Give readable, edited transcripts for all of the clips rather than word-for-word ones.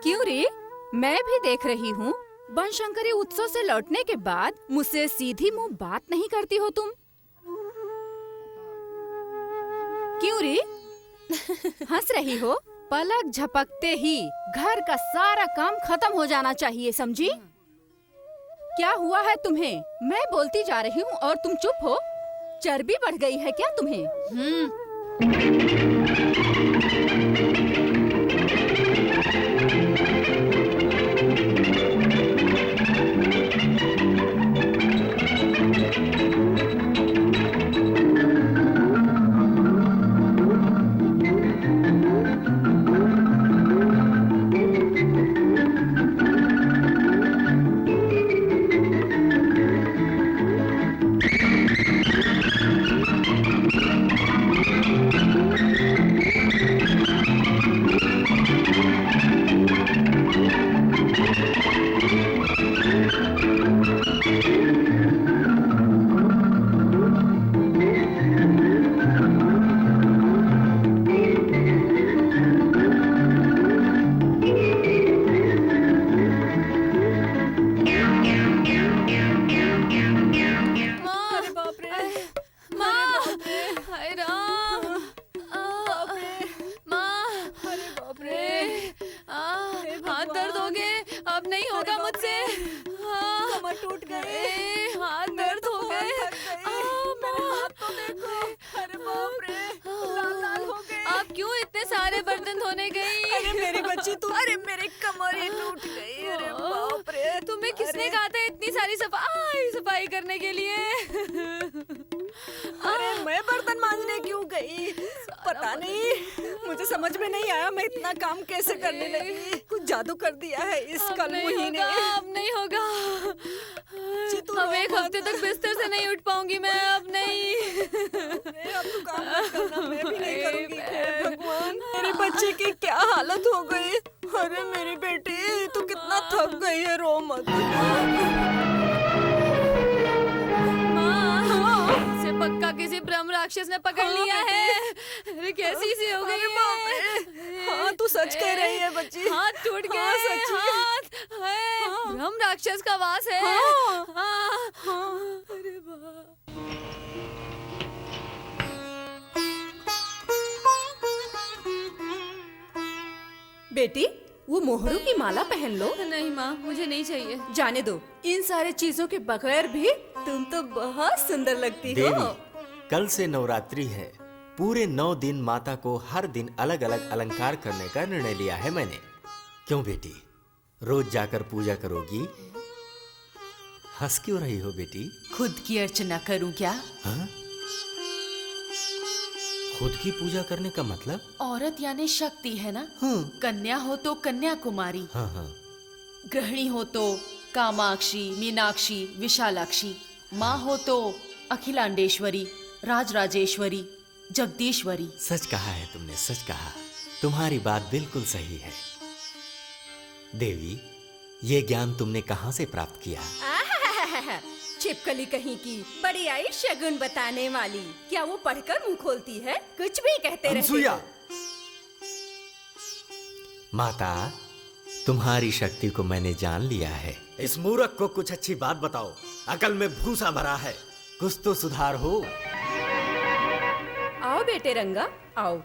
क्यों रे? मैं भी देख रही हूँ। बनशंकरी उत्सव से लौटने के बाद मुझसे सीधी मुंह बात नहीं करती हो तुम। क्यों रे? हंस रही हो? पलक झपकते ही घर का सारा काम खत्म हो जाना चाहिए, समझी? क्या हुआ है तुम्हें? मैं बोलती जा रही हूँ और तुम चुप हो? चर्बी बढ़ गई है क्या तुम्हें? अरे मेरी कमर ही टूट गई। अरे बाप रे, तुम्हें किसने कहा था इतनी सारी सफाई करने के लिए? अरे मैं बर्तन मांजने क्यों गई पता नहीं, मुझे समझ में नहीं आया मैं इतना काम कैसे करने लगी। कुछ जादू कर दिया है इस कलमुही ने। अब नहीं होगा। अब एक हफ्ते तक बिस्तर से नहीं उठ पाऊंगी मैं। अब नहीं। अब तू काम मत करना, मैं भी नहीं करूंगी। हे भगवान, मेरे बच्चे की क्या हालत हो गई। अरे मेरी बेटी, तू कितना थक गई है, रो मत। इसे पक्का किसी ब्रह्म राक्षस ने पकड़ लिया है। अरे कैसी सी हो गई है। हाँ तू सच कह रही है बच्ची। हाथ टूट गए। हाथ ब्रह्म राक्षस का वास है। अरे वाह। बेटी, वो मोहरों की माला पहन लो। नहीं माँ, मुझे नहीं चाहिए। जाने दो, इन सारे चीजों के बगैर भी तुम तो बहुत सुंदर लगती हो। देवी, कल से नवरात्रि है। पूरे 9 दिन माता को हर दिन अलग अलग अलंकार करने का निर्णय लिया है मैंने। क्यों बेटी, रोज जाकर पूजा करोगी? हंस क्यों रही हो बेटी? खुद की अर्चना करूं क्या? हाँ? खुद की पूजा करने का मतलब? औरत यानी शक्ति है ना। कन्या हो तो कन्याकुमारी, हाँ हाँ। गृहिणी हो तो कामाक्षी, मीनाक्षी, विशालाक्षी, माँ हो तो अखिलांडेश्वरी, राजराजेश्वरी, जगदीश्वरी। सच कहा है तुमने, सच कहा। तुम्हारी बात बिल्कुल सही है। देवी, ये ज्ञान तुमने कहाँ से प्राप्त किया? छिपकली कहीं की, बड़ी आई शगुन बताने वाली। क्या वो पढ़कर मुंह खोलती है? कुछ भी कहते रहते हो। माता, तुम्हारी शक्ति को मैंने जान लिया है। इस मूर्ख को कुछ अच्छी बात बताओ। अकल में भूसा भरा है, कुछ तो सुधार हो। आओ बेटे रंगा, आओ।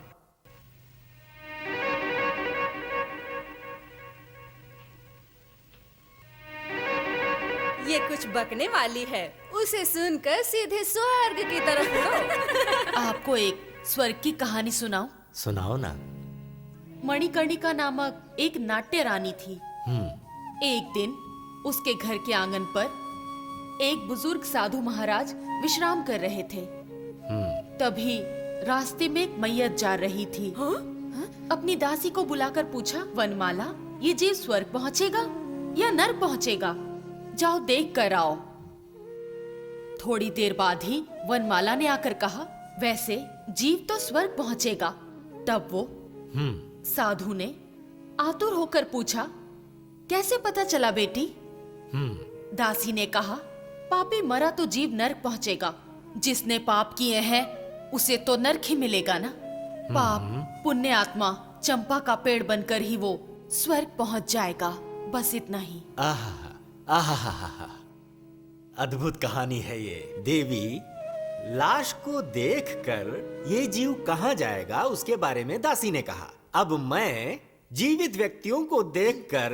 ये कुछ बकने वाली है, उसे सुनकर सीधे स्वर्ग की तरफ उड़ो। आपको एक स्वर्ग की कहानी सुनाऊं? सुनाओ ना। मणिकर्णिका नामक एक नाट्य रानी थी। एक दिन उसके घर के आंगन पर एक बुजुर्ग साधु महाराज विश्राम कर रहे थे। तभी रास्ते में एक मैयत जा रही थी। अपनी दासी को बुलाकर पूछा, वनमाला, ये जीव स्वर्ग पहुँचेगा या नर्क पहुँचेगा? जाओ देख कर आओ। थोड़ी देर बाद ही वनमाला ने आकर कहा, वैसे जीव तो स्वर्ग पहुँचेगा। तब वो साधु ने आतुर होकर पूछा, कैसे पता चला बेटी? दासी ने कहा, पापी मरा तो जीव नर्क पहुँचेगा। जिसने पाप किए हैं उसे तो नर्क ही मिलेगा ना। पाप पुण्य आत्मा चंपा का पेड़ बनकर ही वो स्वर्ग पहुंच जाएगा। बस इतना ही। आहा आहा, अद्भुत कहानी है ये। देवी, लाश को देखकर ये जीव कहाँ जाएगा उसके बारे में दासी ने कहा। अब मैं जीवित व्यक्तियों को देखकर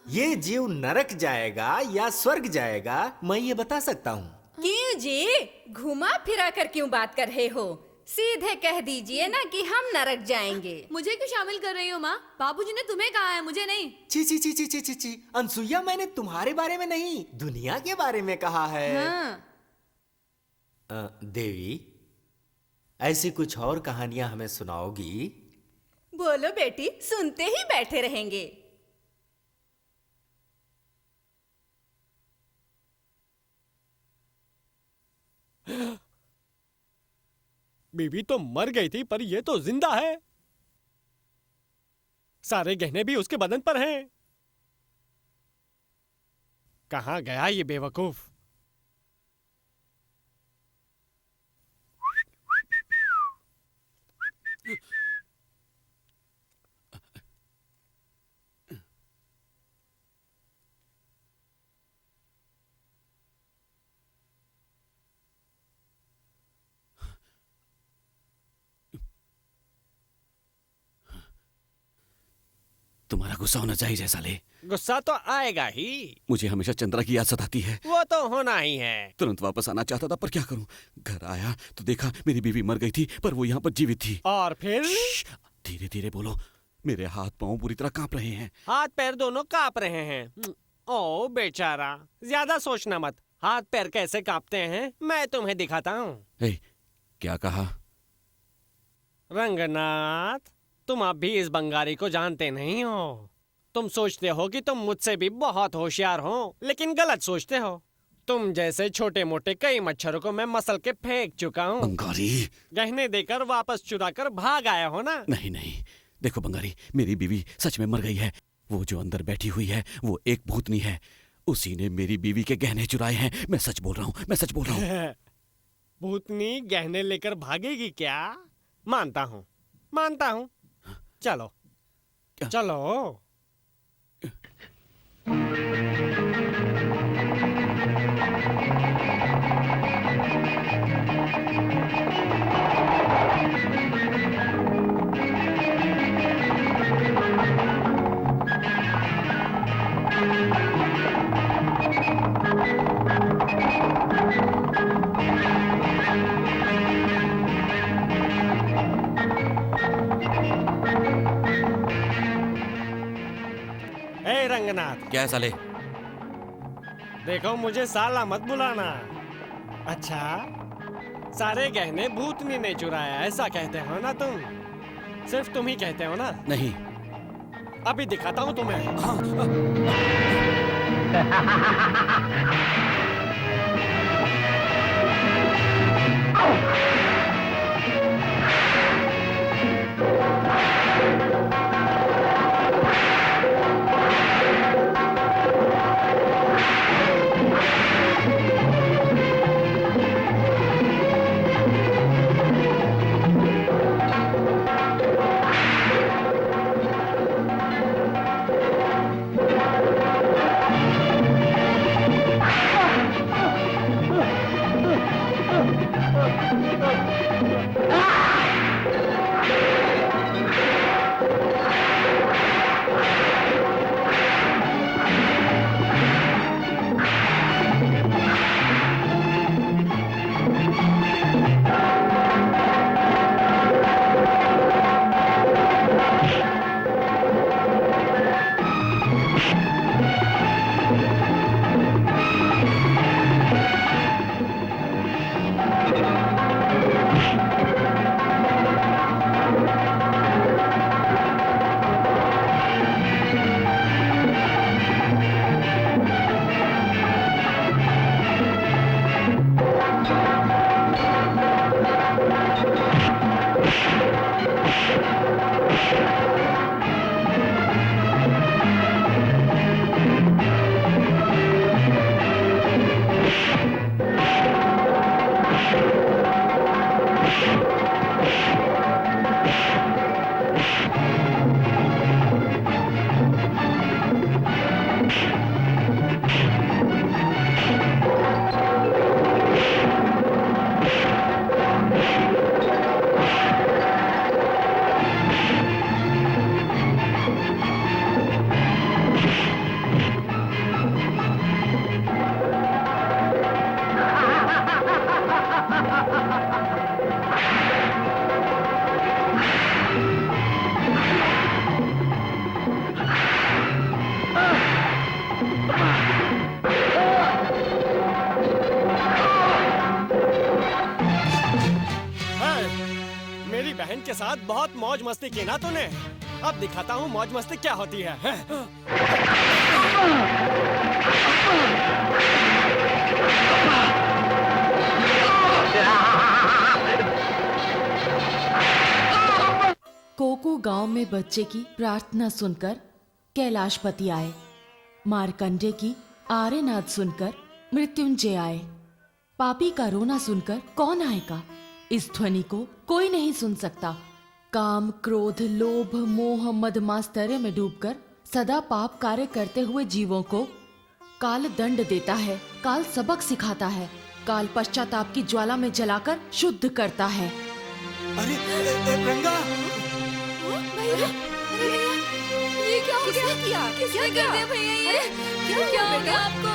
ये जीव नरक जाएगा या स्वर्ग जाएगा, मैं ये बता सकता हूँ। क्यों जी घुमा फिरा कर क्यों बात कर रहे हो? सीधे कह दीजिए ना कि हम नरक जाएंगे। मुझे क्यों शामिल कर रही हो माँ? बाबूजी ने तुम्हें कहा है, मुझे नहीं। ची ची ची ची ची ची ची, अनसुईया, मैंने तुम्हारे बारे में नहीं, दुनिया के बारे में कहा है। हाँ। देवी, ऐसी कुछ और कहानियां हमें सुनाओगी? बोलो बेटी, सुनते ही बैठे रहेंगे। बीवी तो मर गई थी, पर ये तो जिंदा है। सारे गहने भी उसके बदन पर हैं। कहाँ गया ये बेवकूफ? तुम्हारा गुस्सा होना चाहिए साले। गुस्सा तो आएगा ही। मुझे हमेशा चंद्रा की याद सताती है। वो तो होना ही है। तुरंत वापस आना चाहता था, पर क्या करूं? घर आया तो देखा मेरी बीवी मर गई थी, पर वो यहाँ पर जीवित थी। और फिर? धीरे धीरे बोलो, मेरे हाथ पांव पूरी तरह कांप रहे हैं। हाथ पैर दोनों कांप रहे हैं। ओ बेचारा, ज्यादा सोचना मत। हाथ पैर कैसे कांपते हैं मैं तुम्हें दिखाता हूँ। क्या कहा? रंगनाथ, तुम अब भी इस बंगारी को जानते नहीं हो। तुम सोचते हो कि तुम मुझसे भी बहुत होशियार हो, लेकिन गलत सोचते हो। तुम जैसे छोटे मोटे कई मच्छरों को मैं मसल के फेंक चुका हूँ। बंगारी, गहने देकर वापस चुरा कर भाग आया हो ना? नहीं नहीं, देखो बंगारी, मेरी बीवी सच में मर गई है। वो जो अंदर बैठी हुई है वो एक भूतनी है। उसी ने मेरी बीवी के गहने चुराए हैं। मैं सच बोल रहा हूँ, मैं सच बोल रहा हूँ। भूतनी गहने लेकर भागेगी क्या? मानता हूँ, मानता हूँ। चलो चलो। ए रंगनाथ, क्या है साले? देखो मुझे साला मत बुलाना। अच्छा, सारे गहने भूतनी ने चुराया ऐसा कहते हो ना तुम? सिर्फ तुम ही कहते हो ना? नहीं। अभी दिखाता हूँ तुम्हें। के साथ बहुत मौज मस्ती की ना तूने। अब दिखाता हूँ मौज मस्ती क्या होती है, हैं? कोको गांव में बच्चे की प्रार्थना सुनकर कैलाशपति आए। मार्कंडे की आर्यनाद सुनकर मृत्युंजय आए। पापी का रोना सुनकर कौन आएगा? इस ध्वनि को कोई नहीं सुन सकता। काम, क्रोध, लोभ, मोह, मद, मात्सर्य में डूबकर सदा पाप कार्य करते हुए जीवों को काल दंड देता है। काल सबक सिखाता है। काल पश्चाताप की ज्वाला में जलाकर शुद्ध करता है। अरे रंगा, ये क्या हो गया? किया? किसने कर दिया भैया ये? क्या हो गया आपको?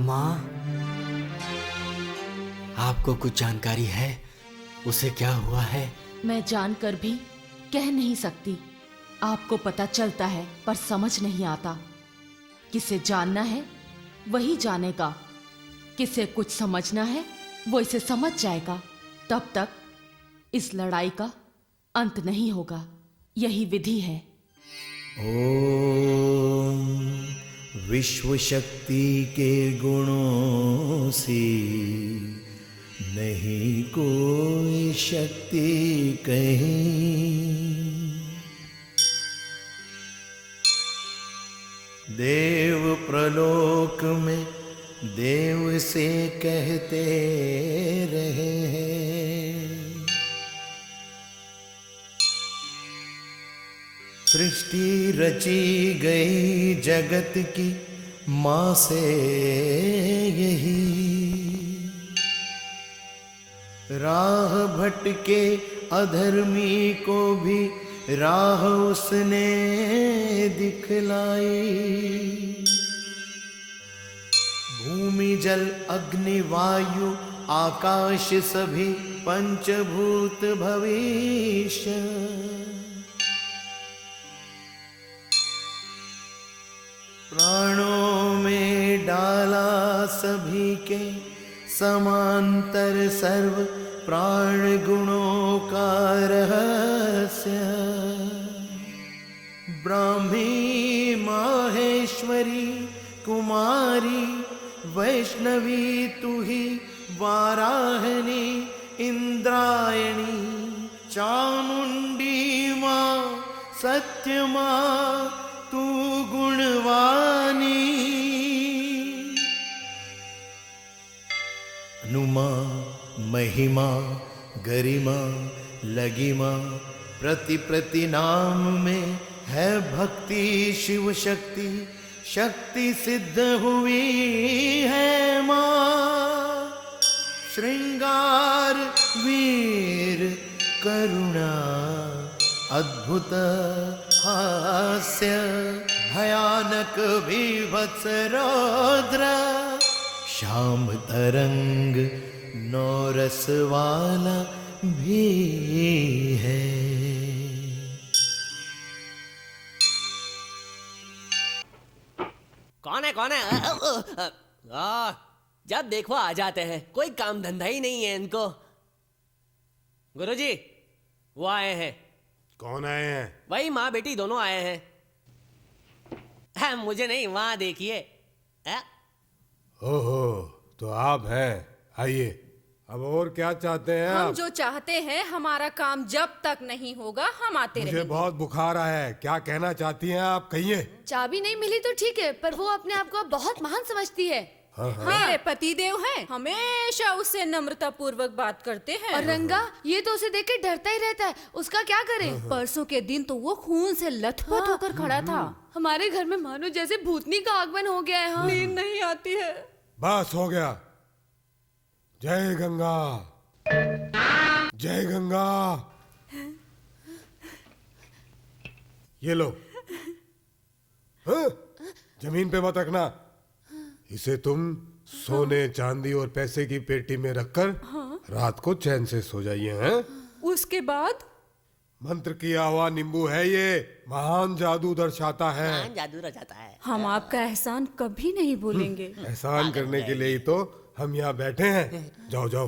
माँ, आपको कुछ जानकारी है? उसे क्या हुआ है? मैं जानकर भी कह नहीं सकती। आपको पता चलता है पर समझ नहीं आता। किसे जानना है वही जानेगा, किसे कुछ समझना है वो इसे समझ जाएगा। तब तक इस लड़ाई का अंत नहीं होगा। यही विधि है। ओम विश्व शक्ति के गुणों से नहीं कोई शक्ति कहीं। देव प्रलोक में देव से कहते रहे हैं। सृष्टि रची गई जगत की माँ से यही। राह भटके अधर्मी को भी राह उसने दिखलाई। भूमि जल अग्नि वायु आकाश सभी पंचभूत भविष्य। प्राणों में डाला सभी के समांतर सर्व प्राण गुणों का रहस्य। ब्राह्मी माहेश्वरी कुमारी वैष्णवी तू ही वाराहनी इंद्रायणी चामुंडी माँ सत्य माँ तू गुणवानी। अनुमा महिमा गरिमा लगिमा प्रति प्रति नाम में है भक्ति शिव शक्ति। शक्ति सिद्ध हुई है माँ। श्रृंगार वीर करुणा अद्भुत हास्य भयानक विभत्स रौद्र। श्याम तरंग नौरस वाला भी है। कौन है? जब देखो आ जाते हैं, कोई काम धंधा ही नहीं है इनको। गुरुजी, वो आए हैं। कौन आए हैं? वही माँ बेटी दोनों आए हैं। मुझे नहीं, वहां देखिए। ओहो, तो आप हैं। आइए, अब और क्या चाहते हैं हम आप? जो चाहते हैं, हमारा काम जब तक नहीं होगा हम आते मुझे रहेंगे। बहुत बुखार आया है। क्या कहना चाहती हैं आप? कहिए। चाबी नहीं मिली तो ठीक है, पर वो अपने आप को बहुत महान समझती है। मेरे पति देव हैं, हमेशा उससे नम्रता पूर्वक बात करते हैं। और रंगा, ये तो उसे देख के डरता ही रहता है। उसका क्या करें? परसों के दिन तो वो खून से लथपथ होकर खड़ा था। हमारे घर में मानो जैसे भूतनी का आगमन हो गया है। नींद नहीं आती है। बस हो गया। जय गंगा, जय गंगा। ये लो। हाँ? जमीन पे मत रखना। इसे तुम सोने चांदी और पैसे की पेटी में रखकर रात को चैन से सो जाइए। हैं? उसके बाद मंत्र किया हुआ नींबू है ये, महान जादू दर्शाता है। महान जादू रचाता है। हम आपका एहसान कभी नहीं भूलेंगे। एहसान करने के लिए ही तो हम यहाँ बैठे हैं। जाओ जाओ।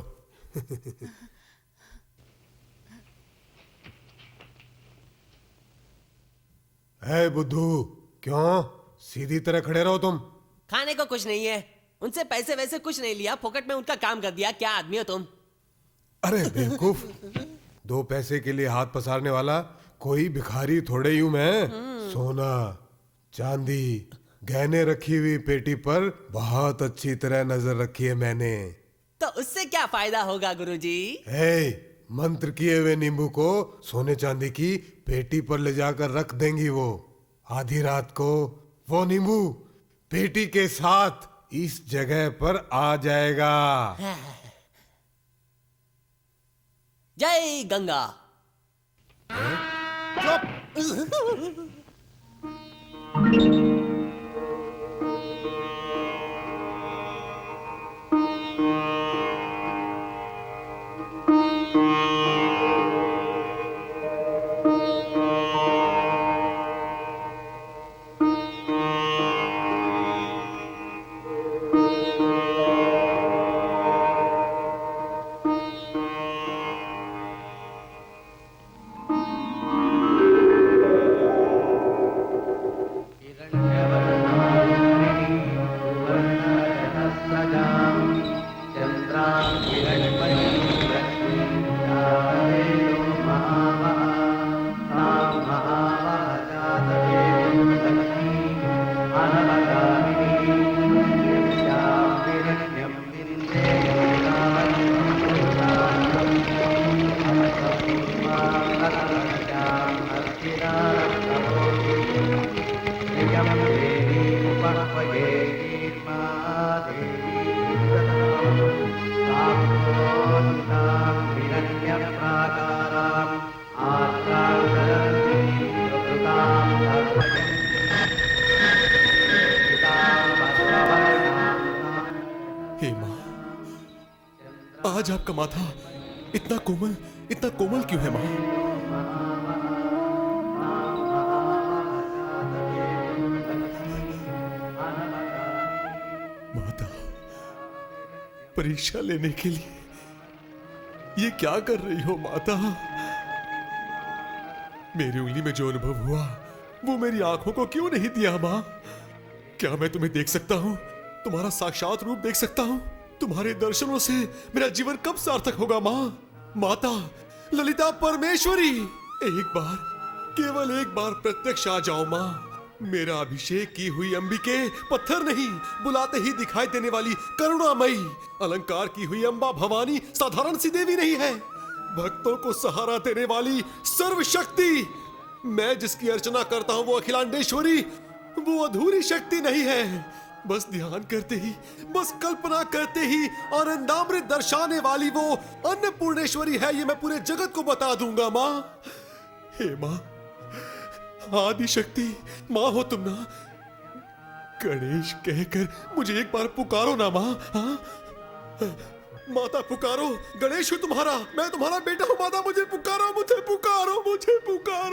है बुद्धू, क्यों सीधी तरह खड़े रहो तुम? खाने को कुछ नहीं है, उनसे पैसे वैसे कुछ नहीं लिया, फोकट में उनका काम कर दिया। क्या आदमी हो तुम? अरे बेवकूफ, 2 पैसे के लिए हाथ पसारने वाला कोई भिखारी थोड़े ही हूं मैं। सोना चांदी गहने रखी हुई पेटी पर बहुत अच्छी तरह नजर रखी है मैंने। तो उससे क्या फायदा होगा गुरुजी? हे, मंत्र किए हुए नींबू को सोने चांदी की पेटी पर ले जाकर रख देंगी वो। आधी रात को वो नींबू पेटी के साथ इस जगह पर आ जाएगा। जय गंगा। हे माँ, आज आपका माथा इतना कोमल क्यों है माँ? माता, परीक्षा लेने के लिए ये क्या कर रही हो माता? मेरी उंगली में जो अनुभव हुआ वो मेरी आंखों को क्यों नहीं दिया माँ? क्या मैं तुम्हें देख सकता हूँ? तुम्हारा साक्षात रूप देख सकता हूँ? तुम्हारे दर्शनों से मेरा जीवन कब सार्थक होगा माँ? माता ललिता परमेश्वरी, एक बार, केवल एक बार प्रत्यक्ष आ जाओ माँ। मेरा अभिषेक की हुई अंबिके पत्थर नहीं, बुलाते ही दिखाई देने वाली करुणामयी, अलंकार की हुई अंबा भवानी साधारण सी देवी नहीं है, भक्तों को सहारा देने वाली सर्वशक्ति। मैं जिसकी अर्चना करता हूँ वो अखिलांडेश्वरी, वो अधूरी शक्ति नहीं है। बस ध्यान करते ही, बस कल्पना करते ही आनंदामृत दर्शाने वाली वो अन्नपूर्णेश्वरी है, ये मैं पूरे जगत को बता दूंगा माँ। हे माँ, आदि शक्ति माँ हो तुम ना। गणेश कहकर मुझे एक बार पुकारो ना माँ। हाँ माता पुकारो, गणेश हूँ तुम्हारा, मैं तुम्हारा बेटा हूँ माता, मुझे पुकारो, मुझे पुकारो, मुझे पुकारो।